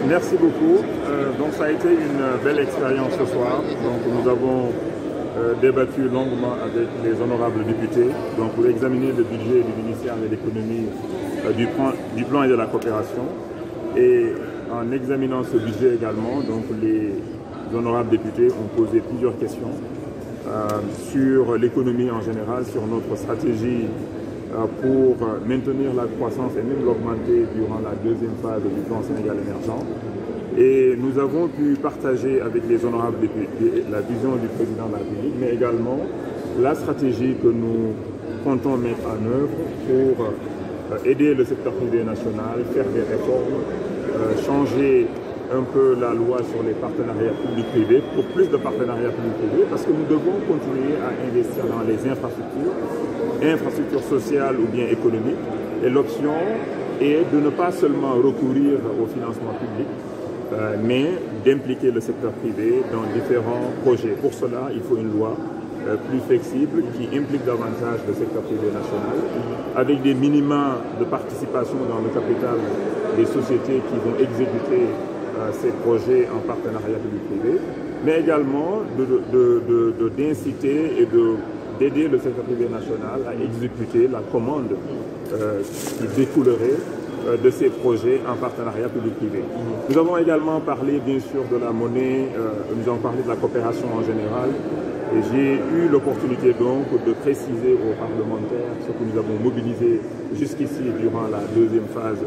Merci beaucoup. Donc ça a été une belle expérience ce soir. Donc nous avons débattu longuement avec les honorables députés pour examiner le budget du ministère de l'économie, du plan et de la coopération. Et en examinant ce budget également, les honorables députés ont posé plusieurs questions sur l'économie en général, sur notre stratégie pour maintenir la croissance et même l'augmenter durant la deuxième phase du plan Sénégal émergent. Et nous avons pu partager avec les honorables députés la vision du président de la République, mais également la stratégie que nous comptons mettre en œuvre pour aider le secteur privé national, faire des réformes, changer un peu la loi sur les partenariats publics-privés pour plus de partenariats publics-privés, parce que nous devons continuer à investir dans les infrastructures sociales ou bien économiques. Et l'option est de ne pas seulement recourir au financement public, mais d'impliquer le secteur privé dans différents projets. Pour cela, il faut une loi plus flexible qui implique davantage le secteur privé national, avec des minima de participation dans le capital des sociétés qui vont exécuter ces projets en partenariat public-privé, mais également d'inciter et d'aider le secteur privé national à exécuter la commande qui découlerait de ces projets en partenariat public-privé. Nous avons également parlé bien sûr de la monnaie, nous avons parlé de la coopération en général, et j'ai eu l'opportunité donc de préciser aux parlementaires ce que nous avons mobilisé jusqu'ici durant la deuxième phase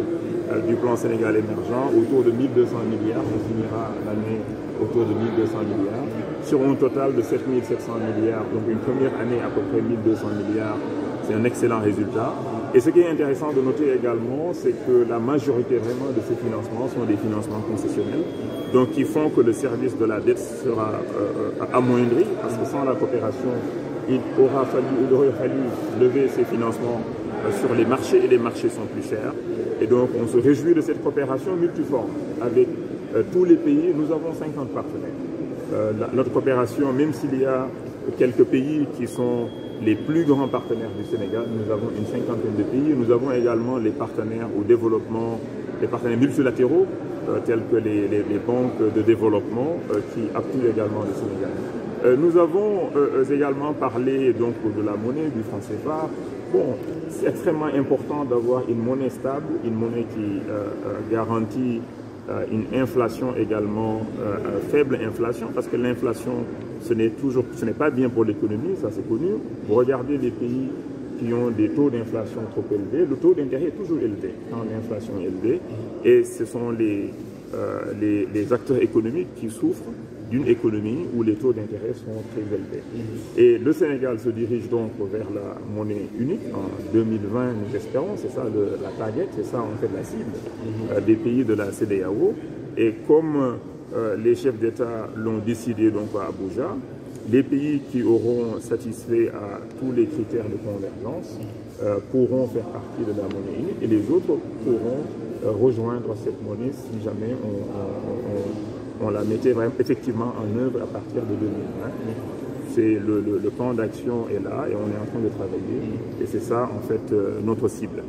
du plan Sénégal émergent, autour de 1 200 milliards, on finira l'année autour de 1 200 milliards, sur un total de 7 700 milliards, donc une première année à peu près 1 200 milliards, c'est un excellent résultat. Et ce qui est intéressant de noter également, c'est que la majorité vraiment de ces financements sont des financements concessionnels, donc qui font que le service de la dette sera amoindri, parce que sans la coopération, il aurait fallu lever ces financements sur les marchés, et les marchés sont plus chers. Et donc on se réjouit de cette coopération multiforme avec tous les pays. Nous avons 50 partenaires. Notre coopération, même s'il y a quelques pays qui sont les plus grands partenaires du Sénégal, nous avons une cinquantaine de pays. Nous avons également les partenaires au développement, les partenaires multilatéraux, tels que les banques de développement qui appuient également le Sénégal. Nous avons également parlé donc de la monnaie, du franc CFA. Bon, c'est extrêmement important d'avoir une monnaie stable, une monnaie qui garantit une inflation également, faible inflation, parce que l'inflation, ce n'est pas bien pour l'économie, ça c'est connu. Vous regardez les pays qui ont des taux d'inflation trop élevés, le taux d'intérêt est toujours élevé quand l'inflation est élevée, et ce sont les acteurs économiques qui souffrent d'une économie où les taux d'intérêt sont très élevés. Et le Sénégal se dirige donc vers la monnaie unique en 2020, nous espérons, c'est ça la target, c'est ça en fait la cible des pays de la CEDEAO. Et comme les chefs d'État l'ont décidé donc à Abuja, les pays qui auront satisfait à tous les critères de convergence pourront faire partie de la monnaie unique, et les autres pourront rejoindre cette monnaie si jamais on la mettait effectivement en œuvre à partir de 2020. C'est le plan d'action est là et on est en train de travailler, et c'est ça en fait notre cible.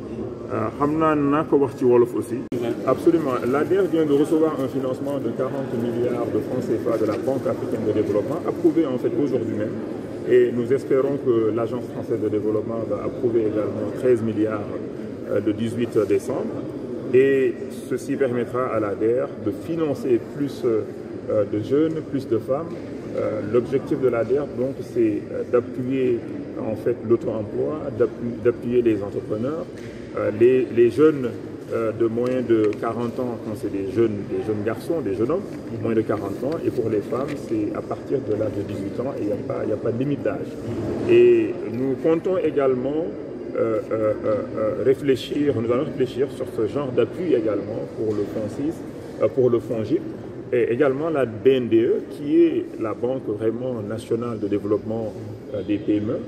Aussi. Absolument. L'ADER vient de recevoir un financement de 40 milliards de francs CFA de la Banque africaine de développement, approuvé en fait aujourd'hui même. Et nous espérons que l'Agence française de développement va approuver également 13 milliards le 18 décembre. Et ceci permettra à l'ADER de financer plus de jeunes, plus de femmes. L'objectif de l'ADER, donc, c'est d'appuyer en fait l'auto-emploi, d'appuyer les entrepreneurs, les jeunes de moins de 40 ans, quand c'est des jeunes garçons, des jeunes hommes, moins de 40 ans, et pour les femmes, c'est à partir de l'âge de 18 ans, et il n'y a pas de limite d'âge. Et nous comptons également nous allons réfléchir sur ce genre d'appui également pour le fonds 6, pour le fonds GIP, et également la BNDE, qui est la Banque vraiment nationale de développement des PME.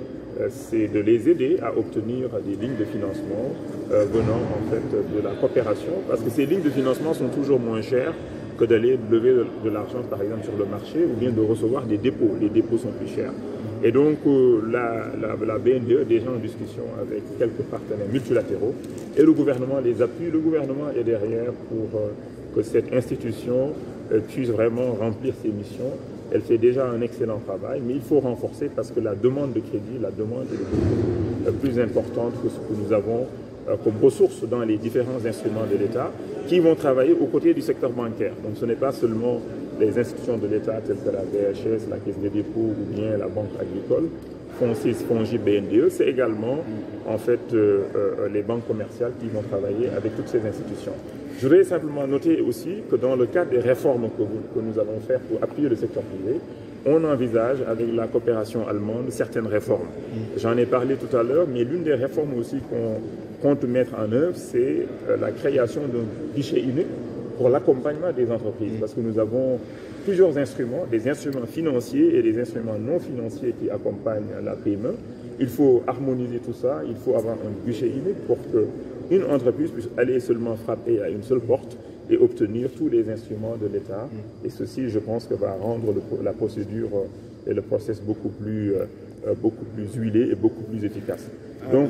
C'est de les aider à obtenir des lignes de financement venant en fait de la coopération, parce que ces lignes de financement sont toujours moins chères que d'aller lever de l'argent par exemple sur le marché, ou bien de recevoir des dépôts. Les dépôts sont plus chers. Et donc, la BNDE est déjà en discussion avec quelques partenaires multilatéraux et le gouvernement les appuie. Le gouvernement est derrière pour que cette institution puisse vraiment remplir ses missions. Elle fait déjà un excellent travail, mais il faut renforcer parce que la demande de crédit, la demande est beaucoup plus importante que ce que nous avons comme ressources dans les différents instruments de l'État qui vont travailler aux côtés du secteur bancaire. Donc ce n'est pas seulement les institutions de l'État telles que la BHS, la Caisse des dépôts ou bien la Banque agricole, FONSIS, FONGIP, BNDE, c'est également en fait les banques commerciales qui vont travailler avec toutes ces institutions. Je voudrais simplement noter aussi que dans le cadre des réformes que nous allons faire pour appuyer le secteur privé, on envisage avec la coopération allemande certaines réformes. J'en ai parlé tout à l'heure, mais l'une des réformes aussi qu'on compte mettre en œuvre, c'est la création d'un guichet unique pour l'accompagnement des entreprises. Parce que nous avons plusieurs instruments, des instruments financiers et des instruments non financiers qui accompagnent la PME. Il faut harmoniser tout ça, il faut avoir un guichet unique pour qu'une entreprise puisse aller seulement frapper à une seule porte et obtenir tous les instruments de l'État. Et ceci, je pense, que va rendre la procédure et le process beaucoup plus huilé et beaucoup plus efficace. Donc,